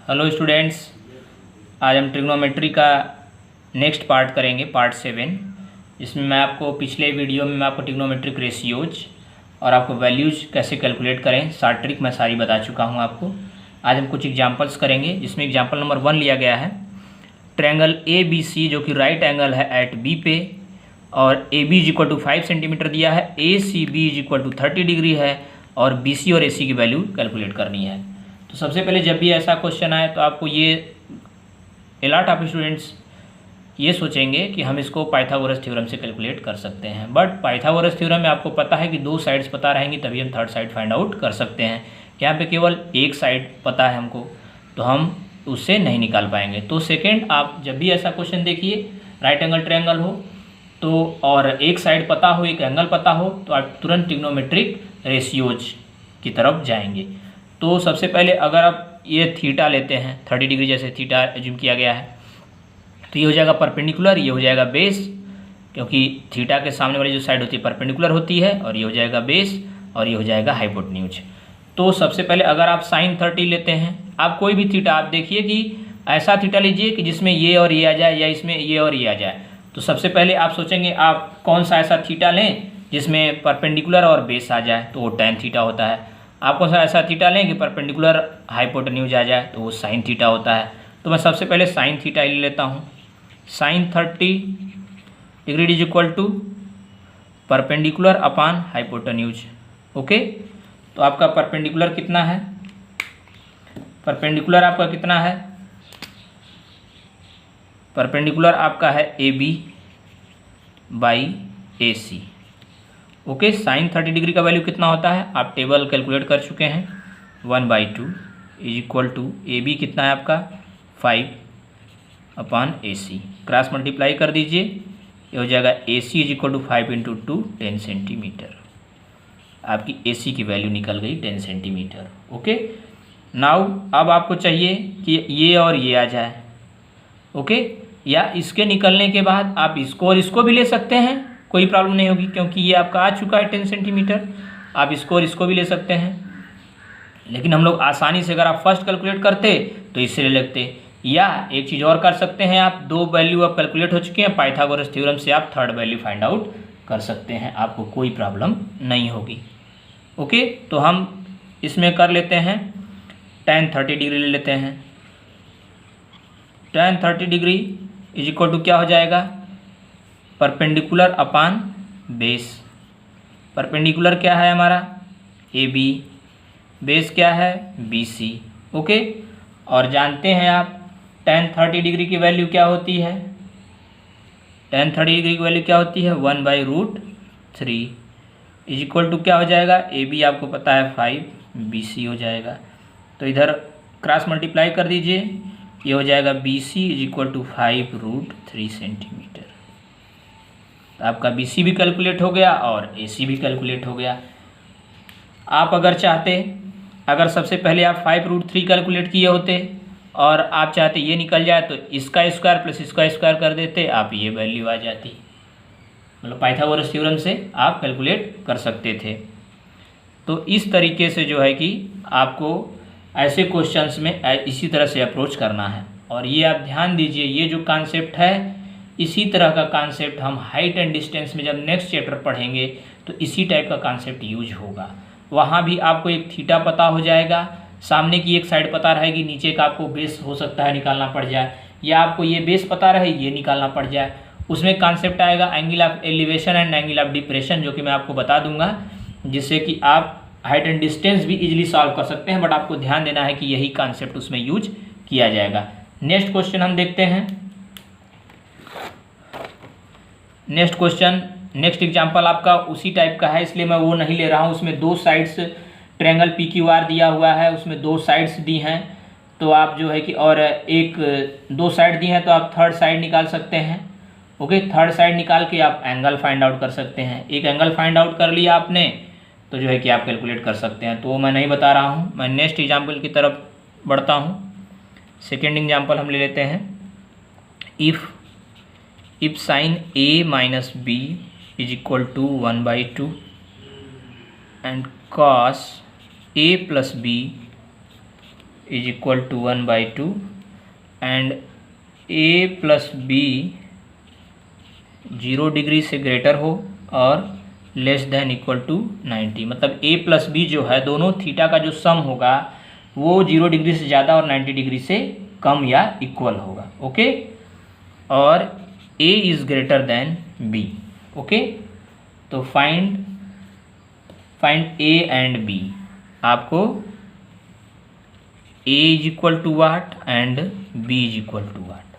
Hello students, आज हम trigonometry का नेक्स्ट पार्ट करेंगे, पार्ट 7। इसमें मैं आपको पिछले वीडियो में आपको ट्रिग्नोमेट्रिक रेशियोज और आपको वैल्यूज कैसे कैलकुलेट करें सारी ट्रिक मैं सारी बता चुका हूं आपको। आज हम कुछ एग्जांपल्स करेंगे, जिसमें एग्जांपल नंबर 1 लिया गया है। ट्रायंगल ए बी सी जो कि राइट एंगल है एट बी पे, और A B is equal to 5 centimetre दिया है, A C B is equal to 30 degree है, और बी सी और ए सी की वैल्यू कैलकुलेट करनी है। तो सबसे पहले जब भी ऐसा क्वेश्चन आए तो आपको ये एलॉट ऑफ स्टूडेंट्स ये सोचेंगे कि हम इसको पाइथागोरस थ्योरम से कैलकुलेट कर सकते हैं, बट पाइथागोरस थ्योरम में आपको पता है कि 2 साइड्स पता रहेंगी तभी हम थर्ड साइड फाइंड आउट कर सकते हैं। यहाँ पे केवल एक साइड पता है हमको, तो हम उससे नहीं निकाल पाएंगे। तो सेकेंड, आप जब भी ऐसा क्वेश्चन देखिए, राइट एंगल ट्रायंगल हो तो और एक साइड पता हो, एक एंगल पता हो, तो आप तुरंत ट्रिग्नोमेट्रिक रेशियोज की तरफ जाएंगे। तो सबसे पहले अगर आप ये थीटा लेते हैं, 30 डिग्री जैसे थीटा एज्यूम किया गया है, तो ये हो जाएगा परपेंडिकुलर, ये हो जाएगा बेस, क्योंकि थीटा के सामने वाली जो साइड होती है परपेंडिकुलर होती है, और ये हो जाएगा बेस, और ये हो जाएगा हाइपोटेन्यूज। तो सबसे पहले अगर आप साइन 30 लेते हैं, आप कोई भी थीटा आप देखिए कि ऐसा थीटा लीजिए कि जिसमें ये और ये आ जाए, या इसमें ये और ये आ जाए। तो सबसे पहले आप सोचेंगे आप कौन सा ऐसा थीटा लें जिसमें परपेंडिकुलर और बेस आ जाए, तो वो टैन थीटा होता है। आप कौन सा ऐसा थीटा लें कि परपेंडिकुलर हाइपोटेन्यूज आ जाए, तो वो साइन थीटा होता है। तो मैं सबसे पहले साइन थीटा ले लेता हूँ। Sine 30 degree is equal to perpendicular upon hypotenuse. Okay, तो आपका परपेंडिकुलर कितना है? परपेंडिकुलर आपका कितना है? परपेंडिकुलर आपका है A B by A C. Okay, sine 30 degree का वैल्यू कितना होता है आप टेबल कैलकुलेट कर चुके हैं। 1/2 is equal to A B कितना है आपका 5 अपान ए सी। क्रॉस मल्टीप्लाई कर दीजिए, ये हो जाएगा ए सी इज इक्वल टू 5 × 2 10 सेंटीमीटर। आपकी ए सी की वैल्यू निकल गई 10 सेंटीमीटर। ओके, नाउ अब आपको चाहिए कि ये और ये आ जाए। ओके, या इसके निकलने के बाद आप इसको और इसको भी ले सकते हैं, कोई प्रॉब्लम नहीं होगी, क्योंकि ये आपका आ चुका है 10 सेंटीमीटर। आप इसको और इसको भी ले सकते हैं, लेकिन हम लोग आसानी से अगर आप फर्स्ट कैलकुलेट करते तो इससे ले लेते। या एक चीज़ और कर सकते हैं, आप 2 वैल्यू आप कैलकुलेट हो चुके हैं, पाइथागोरस थ्योरम से आप थर्ड वैल्यू फाइंड आउट कर सकते हैं, आपको कोई प्रॉब्लम नहीं होगी। ओके, तो हम इसमें कर लेते हैं tan 30 डिग्री ले लेते हैं। tan 30 degree is equal to क्या हो जाएगा? परपेंडिकुलर अपान बेस। परपेंडिकुलर क्या है हमारा? A B. बेस क्या है? B C. ओके, और जानते हैं आप tan 30 डिग्री की वैल्यू क्या होती है? tan 30 डिग्री की वैल्यू क्या होती है? 1/√3 इज इक्वल टू क्या हो जाएगा? ए बी आपको पता है 5, बी सी हो जाएगा। तो इधर क्रॉस मल्टीप्लाई कर दीजिए, ये हो जाएगा B C is equal to 5√3 centimetre. तो आपका बी सी भी कैलकुलेट हो गया और ए सी भी कैलकुलेट हो गया। आप अगर चाहते, अगर सबसे पहले आप 5√3 कैलकुलेट किए होते और आप चाहते ये निकल जाए, तो इसका स्क्वायर प्लस इसका स्क्वायर कर देते, आप ये वैल्यू आ जाती। मतलब पाइथागोरस थ्योरम से आप कैलकुलेट कर सकते थे। तो इस तरीके से जो है कि आपको ऐसे क्वेश्चंस में इसी तरह से अप्रोच करना है। और ये आप ध्यान दीजिए, ये जो कॉन्सेप्ट है, इसी तरह का कॉन्सेप्ट हम हाइट एंड डिस्टेंस में जब नेक्स्ट चैप्टर पढ़ेंगे तो इसी टाइप का कॉन्सेप्ट यूज होगा। वहाँ भी आपको एक थीटा पता हो जाएगा, सामने की एक साइड पता रहेगी, नीचे का आपको बेस हो सकता है निकालना पड़ जाए, या आपको ये बेस पता रहे ये निकालना पड़ जाए। उसमें कॉन्सेप्ट आएगा angle of elevation and angle of depression, जो कि मैं आपको बता दूंगा, जिससे कि आप हाइट एंड डिस्टेंस भी इजीली सॉल्व कर सकते हैं। बट आपको ध्यान देना है कि यही कॉन्सेप्ट उसमें यूज किया जाएगा। नेक्स्ट क्वेश्चन हम देखते हैं। नेक्स्ट क्वेश्चन, नेक्स्ट एग्जांपल आपका उसी टाइप का है, इसलिए मैं वो नहीं ले रहा हूँ। उसमें 2 sides triangle P Q R दिया हुआ है, उसमें 2 साइड्स दी हैं, तो आप जो है कि और एक 2 साइड दी हैं, तो आप थर्ड साइड निकाल सकते हैं। ओके, थर्ड साइड निकाल के आप एंगल फाइंड आउट कर सकते हैं। एक एंगल फाइंड आउट कर लिया आपने, तो जो है कि आप कैलकुलेट कर सकते हैं। तो मैं नहीं बता रहा हूँ, मैं नेक्स्ट एग्जाम्पल की तरफ बढ़ता हूँ। सेकेंड एग्जाम्पल हम ले लेते हैं। If sine A minus B is equal to 1/2 and cos A plus B is equal to 1/2 and A plus B 0 degree से ग्रेटर हो और लेस देन इक्वल टू 90, मतलब ए प्लस बी जो है दोनों थीटा का जो सम होगा वो 0 डिग्री से ज़्यादा और 90 डिग्री से कम या इक्वल होगा। ओके, और A is greater than B. Okay, तो फाइंड ए एंड बी। आपको A is equal to what and B is equal to what,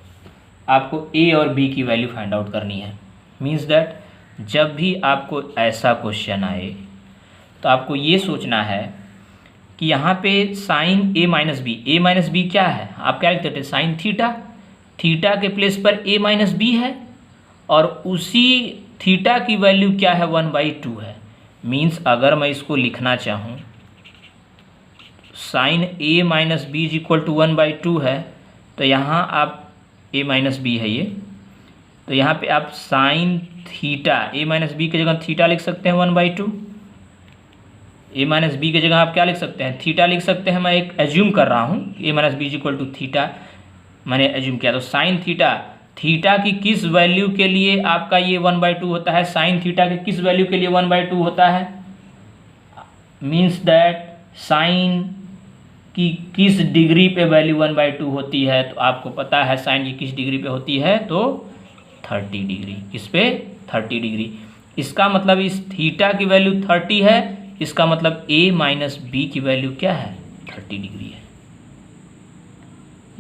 आपको ए और बी की वैल्यू फाइंड आउट करनी है। मीन्स दैट जब भी आपको ऐसा क्वेश्चन आए तो आपको ये सोचना है कि यहाँ पे साइन ए माइनस बी क्या है, आप क्या लिखते थे, साइन थीटा के प्लेस पर ए माइनस बी है और उसी थीटा की वैल्यू क्या है, 1/2 है। मीन्स अगर मैं इसको लिखना चाहूँ sine A minus B is equal to 1/2 है, तो यहाँ आप ए माइनस बी है ये, तो यहाँ पे आप साइन थीटा ए माइनस बी की जगह थीटा लिख सकते हैं 1/2। ए माइनस बी की जगह आप क्या लिख सकते हैं, थीटा लिख सकते हैं। मैं एक एज्यूम कर रहा हूँ A minus B is equal to theta, मैंने एज्यूम किया, तो साइन थीटा की किस वैल्यू के लिए आपका ये 1/2 होता है, साइन थीटा के किस वैल्यू के लिए 1/2 होता है। मीन्स दैट साइन की किस डिग्री पे वैल्यू 1/2 होती है, तो आपको पता है साइन की किस डिग्री पे होती है, तो 30 डिग्री। इस पे 30 डिग्री, इसका मतलब इस थीटा की वैल्यू 30 है, इसका मतलब a माइनस बी की वैल्यू क्या है, 30 डिग्री है।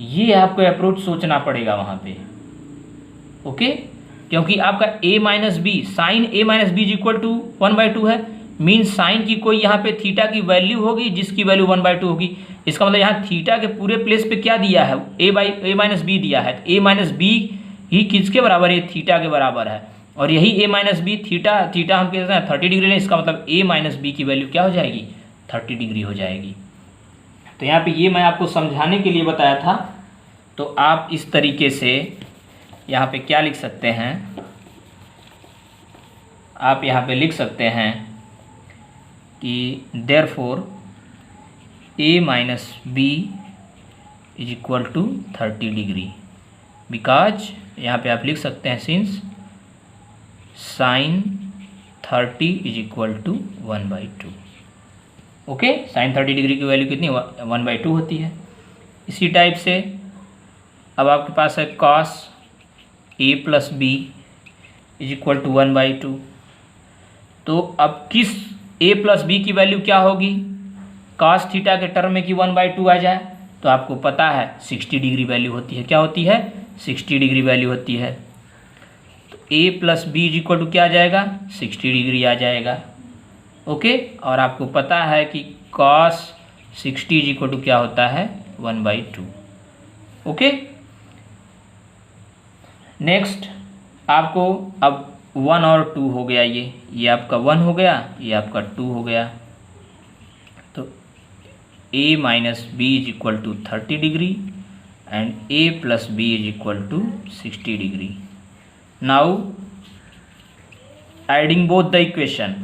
ये आपको अप्रोच सोचना पड़ेगा वहाँ पे। ओके, क्योंकि आपका a minus B, sine a minus B is equal to 1/2 है, मीन्स साइन की कोई यहाँ पे थीटा की वैल्यू होगी जिसकी वैल्यू 1/2 होगी। इसका मतलब यहाँ थीटा के पूरे प्लेस पे क्या दिया है, a माइनस बी दिया है, तो a माइनस बी ही किसके बराबर है, थीटा के बराबर है, और यही a माइनस बी थीटा हम कहते हैं 30 डिग्री लें, इसका मतलब a माइनस बी की वैल्यू क्या हो जाएगी, 30 डिग्री हो जाएगी। तो यहाँ पे ये मैं आपको समझाने के लिए बताया था। तो आप इस तरीके से यहाँ पे क्या लिख सकते हैं, आप यहाँ पे लिख सकते हैं कि therefore a minus B is equal to 30 degree, because यहाँ पे आप लिख सकते हैं since sine 30 is equal to 1/2। Okay, sine 30 degree की वैल्यू कितनी, 1/2 होती है। इसी टाइप से अब आपके पास है cos a plus B is equal to 1/2। तो अब किस a प्लस बी की वैल्यू क्या होगी, कॉस थीटा के टर्म में कि 1/2 आ जाए, तो आपको पता है 60 डिग्री वैल्यू होती है। क्या होती है, 60 डिग्री वैल्यू होती है। तो a plus B is equal to क्या आ जाएगा, 60 डिग्री आ जाएगा। ओके, और आपको पता है कि कॉस 60 इज इक्वल टू क्या होता है, 1/2। ओके, नेक्स्ट आपको अब 1 और 2 हो गया, ये आपका 1 हो गया, ये आपका 2 हो गया। तो a minus B is equal to 30 degree and a plus B is equal to 60 degree. Now adding both the equation,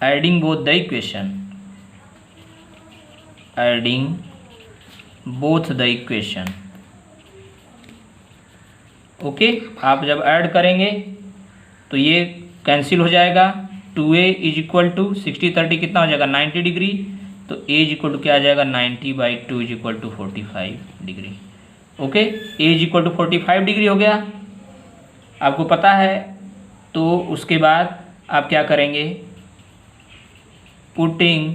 adding both the equation। Okay, आप जब ऐड करेंगे तो ये कैंसिल हो जाएगा। 2a इज इक्वल टू 60 30 कितना हो जाएगा, 90 डिग्री, तो a इज इक्वल टू क्या आ जाएगा, 90/2 is equal to 45 degree. Okay, a is equal to 45 degree हो गया, आपको पता है। तो उसके बाद आप क्या करेंगे, putting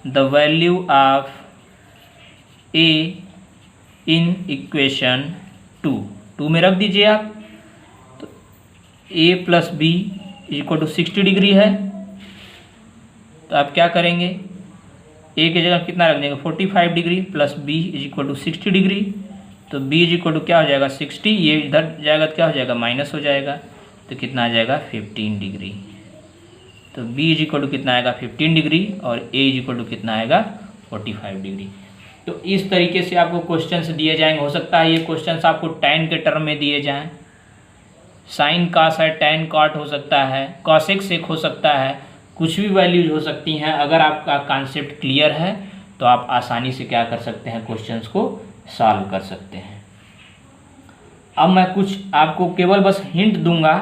the value of a in equation 2 में रख दीजिए आप। तो a plus B is equal to 60 degree है, तो आप क्या करेंगे, a की जगह कितना रख देंगे, 45 degree plus b is equal to 60 degree. तो b इज इक्वल टू क्या हो जाएगा, 60, ये इधर जाएगा तो क्या हो जाएगा, माइनस हो जाएगा, तो कितना आ जाएगा, 15 डिग्री। तो b इज इक्वल टू कितना आएगा, 15 डिग्री, और a इज इक्वल टू कितना आएगा, 45 डिग्री। तो इस तरीके से आपको क्वेश्चंस दिए जाएंगे। हो सकता है ये क्वेश्चंस आपको tan के टर्म में दिए जाएं, साइन कॉस है, tan कॉट हो सकता है, cosec sec हो सकता है, कुछ भी वैल्यूज हो सकती हैं। अगर आपका कॉन्सेप्ट क्लियर है तो आप आसानी से क्या कर सकते हैं, क्वेश्चंस को सॉल्व कर सकते हैं। अब मैं कुछ आपको केवल बस हिंट दूंगा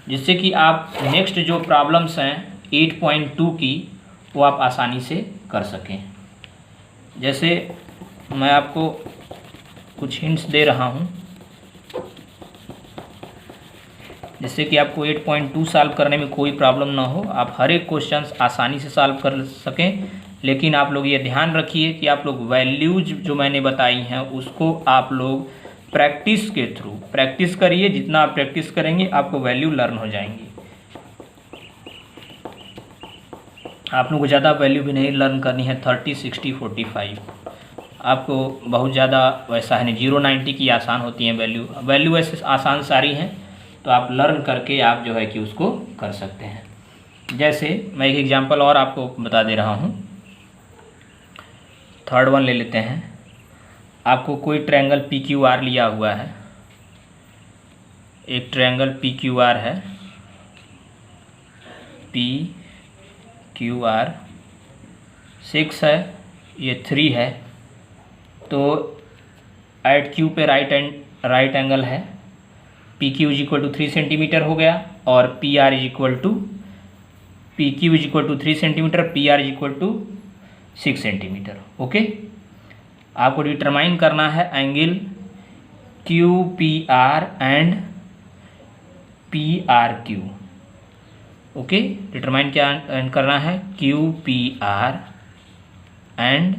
जिससे कि आप नेक्स्ट जो प्रॉब्लम्स हैं 8.2 की वो आप आसानी से कर सकें। जैसे मैं आपको कुछ हिंट्स दे रहा हूं जिससे कि आपको 8.2 सॉल्व करने में कोई प्रॉब्लम ना हो, आप हर एक क्वेश्चन आसानी से सॉल्व कर सकें। लेकिन आप लोग ये ध्यान रखिए कि आप लोग वैल्यूज जो मैंने बताई हैं उसको आप लोग प्रैक्टिस के थ्रू प्रैक्टिस करिए। जितना आप प्रैक्टिस करेंगे आपको वैल्यू लर्न हो जाएंगी। आप लोग को ज़्यादा वैल्यू भी नहीं लर्न करनी है, 30, 60, 45 आपको बहुत ज़्यादा वैसा है नहीं। 0, 90 की आसान होती हैं वैल्यू ऐसे आसान सारी हैं, तो आप लर्न करके आप जो है कि उसको कर सकते हैं। जैसे मैं एक एग्जांपल और आपको बता दे रहा हूँ, थर्ड वन ले लेते हैं। आपको कोई ट्रायंगल PQR लिया हुआ है, एक ट्रायंगल PQR है, PQR 6 है, ये 3 है, तो एट Q पे राइट एंगल है। PQ is equal to 3 centimetre हो गया और PR is equal to PQ is equal to 3 centimetre, PR is equal to 6 centimetre. Okay, आपको डिटरमाइन करना है angle QPR and PRQ। Okay, determine क्या करना है, QPR एंड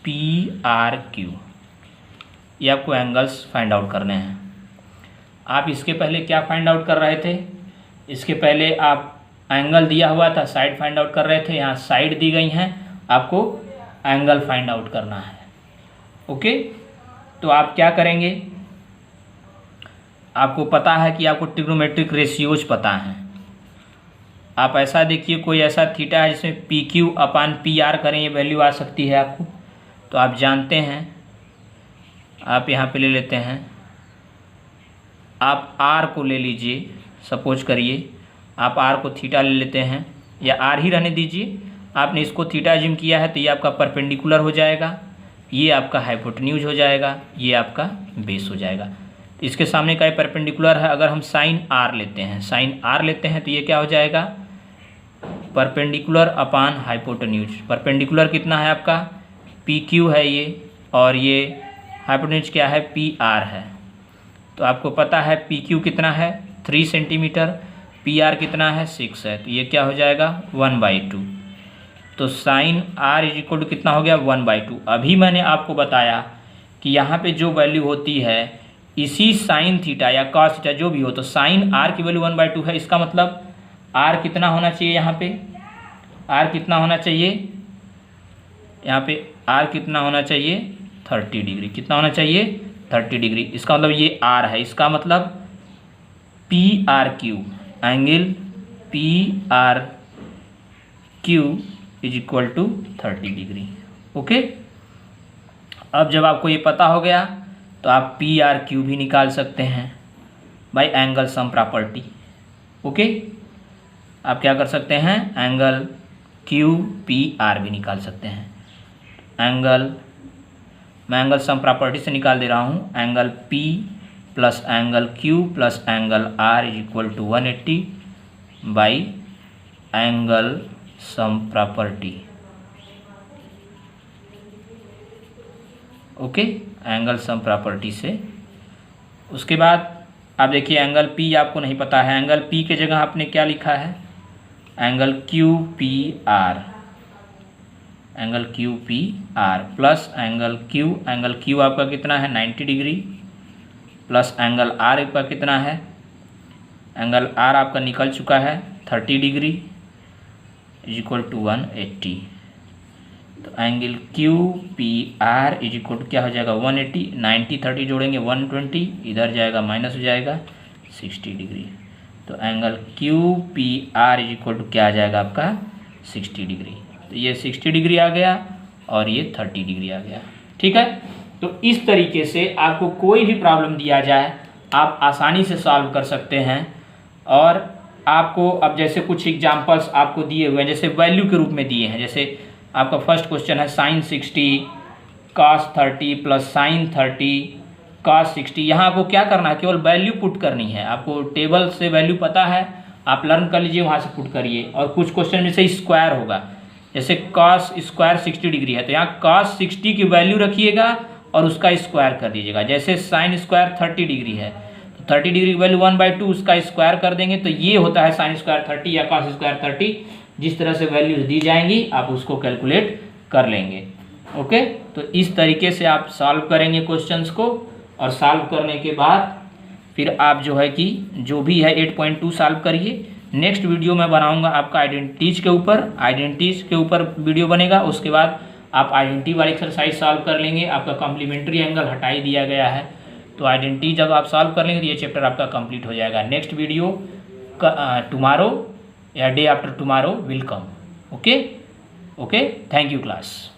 PRQ, ये आपको एंगल्स फाइंड आउट करने हैं। आप इसके पहले क्या फाइंड आउट कर रहे थे, इसके पहले आप एंगल दिया हुआ था, साइड फाइंड आउट कर रहे थे। यहाँ साइड दी गई हैं, आपको एंगल फाइंड आउट करना है। ओके, तो आप क्या करेंगे, आपको पता है कि आपको ट्रिग्नोमेट्रिक रेशियोज पता हैं। आप ऐसा देखिए, कोई ऐसा थीटा है जिसमें PQ अपान PR करें, ये वैल्यू आ सकती है आपको, तो आप जानते हैं। आप यहाँ पे ले लेते हैं, आप R को ले लीजिए, सपोज करिए आप R को थीटा ले लेते हैं, या R ही रहने दीजिए। आपने इसको थीटा जिम किया है तो ये आपका परपेंडिकुलर हो जाएगा, ये आपका हाइपोटेन्यूज हो जाएगा, ये आपका बेस हो जाएगा। तो इसके सामने का परपेंडिकुलर है, अगर हम साइन R लेते हैं तो ये क्या हो जाएगा, परपेंडिकुलर अपान हाइपोटेन्यूज। परपेंडिकुलर कितना है आपका, PQ है ये, और ये हाइपोटेन्यूज क्या है, PR है। तो आपको पता है PQ कितना है, 3 सेंटीमीटर, PR कितना है, 6 है, तो ये क्या हो जाएगा, 1/2। तो sine R is equal to कितना हो गया, 1/2। अभी मैंने आपको बताया कि यहाँ पे जो वैल्यू होती है, इसी साइन थीटा या कॉस थीटा जो भी हो, तो साइन R की वैल्यू 1/2 है। इसका मतलब R कितना होना चाहिए, यहाँ पे R कितना होना चाहिए, यहाँ पे R कितना होना चाहिए, 30 डिग्री। कितना होना चाहिए, 30 डिग्री। इसका मतलब ये R है, इसका मतलब PRQ, angle PRQ is equal to 30 degree. Okay, अब जब आपको ये पता हो गया तो आप PRQ भी निकाल सकते हैं bye angle sum property. Okay, आप क्या कर सकते हैं, एंगल QPR भी निकाल सकते हैं। मैं एंगल सम प्रॉपर्टी से निकाल दे रहा हूँ, angle P plus angle Q plus angle R is equal to 180 by angle sum property. Okay, angle sum property से। उसके बाद आप देखिए एंगल P आपको नहीं पता है, एंगल P के जगह आपने क्या लिखा है, angle QPR, angle QPR plus angle Q आपका कितना है, 90 डिग्री, प्लस एंगल R आपका कितना है, एंगल R आपका निकल चुका है 30 डिग्री इज इक्वल टू 180। तो angle QPR is equal to क्या हो जाएगा, 180, 90 30 जोड़ेंगे 120, इधर जाएगा माइनस हो जाएगा 60 डिग्री। तो angle QPR is equal to क्या आ जाएगा आपका, 60 डिग्री। तो ये 60 डिग्री आ गया और ये 30 डिग्री आ गया। ठीक है, तो इस तरीके से आपको कोई भी प्रॉब्लम दिया जाए आप आसानी से सॉल्व कर सकते हैं। और आपको अब जैसे कुछ एग्जांपल्स आपको दिए हुए हैं, जैसे वैल्यू के रूप में दिए हैं, जैसे आपका फर्स्ट क्वेश्चन है sine 60 cos 30 plus sine 30 cos 60। यहाँ आपको क्या करना है, केवल वैल्यू पुट करनी है। आपको टेबल से वैल्यू पता है, आप लर्न कर लीजिए, वहाँ से पुट करिए। और कुछ क्वेश्चन में से स्क्वायर होगा, जैसे cos स्क्वायर 60 डिग्री है तो यहाँ cos 60 की वैल्यू रखिएगा और उसका स्क्वायर कर दीजिएगा। जैसे साइन स्क्वायर 30 डिग्री है तो 30 डिग्री की वैल्यू 1/2 उसका स्क्वायर कर देंगे, तो ये होता है साइन स्क्वायर 30 या cos स्क्वायर 30। जिस तरह से वैल्यूज दी जाएंगी आप उसको कैलकुलेट कर लेंगे। ओके, तो इस तरीके से आप सॉल्व करेंगे क्वेश्चंस को, और सॉल्व करने के बाद फिर आप जो है कि जो भी है 8.2 सॉल्व करिए। नेक्स्ट वीडियो मैं बनाऊंगा आपका आइडेंटिटीज के ऊपर वीडियो बनेगा। उसके बाद आप आइडेंटिटी वाली एक्सरसाइज सॉल्व कर लेंगे। आपका कॉम्प्लीमेंट्री एंगल हटा ही दिया गया है, तो आइडेंटिटी जब आप सॉल्व कर लेंगे तो ये चैप्टर आपका कंप्लीट हो जाएगा। नेक्स्ट वीडियो टुमारो या day after tomorrow will come. Okay, thank you class.